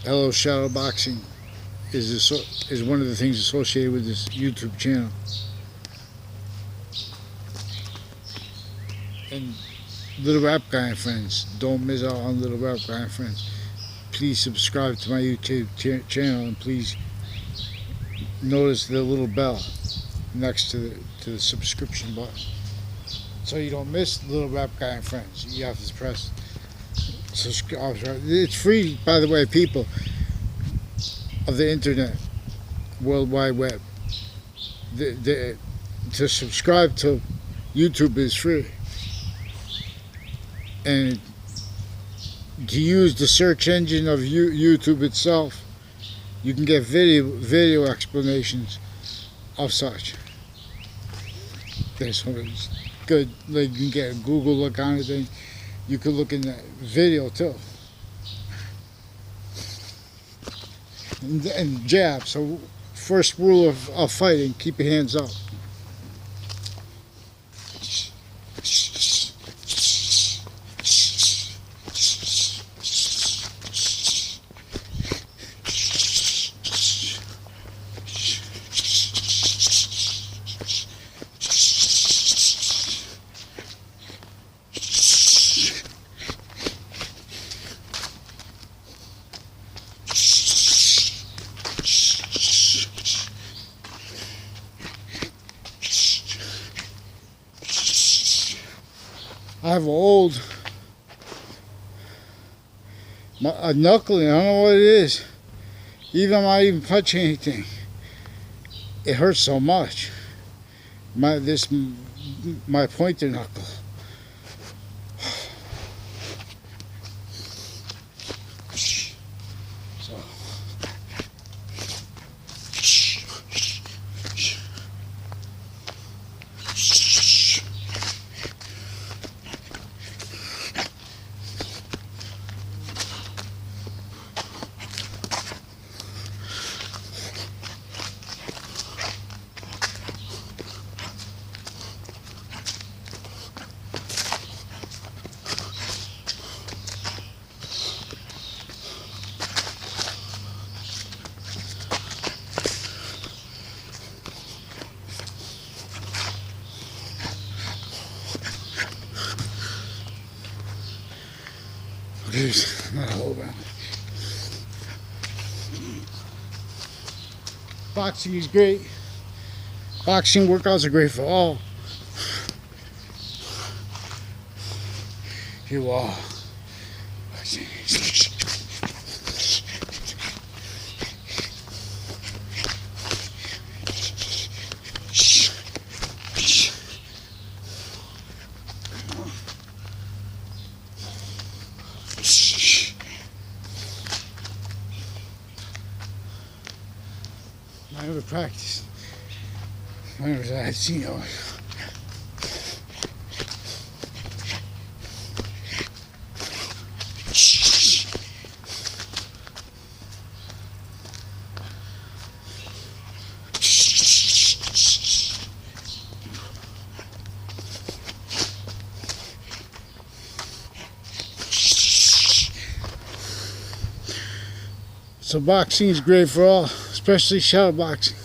Hello, shadow boxing is one of the things associated with this YouTube channel. And Little Rap Guy and Friends, don't miss out on Little Rap Guy and Friends. Please subscribe to my YouTube channel, and please notice the little bell next to the subscription button, so you don't miss Little Rap Guy and Friends. You have to press subscribe. It's free, by the way, people of the internet, World Wide Web. To subscribe to YouTube is free, and to use the search engine of YouTube itself, you can get video explanations of such. This one's good. Like, you can get a Google look on it, and you can look in the video too. And jab. So, first rule of fighting: keep your hands up. I have an old a knuckling. I don't know what it is. Even I'm not even punching anything. It hurts so much. My pointer knuckle. So. Not a whole round. Boxing is great. Boxing workouts are great for all. You all. I never practiced. I never had seen it. So boxing is great for all, especially shadow boxing.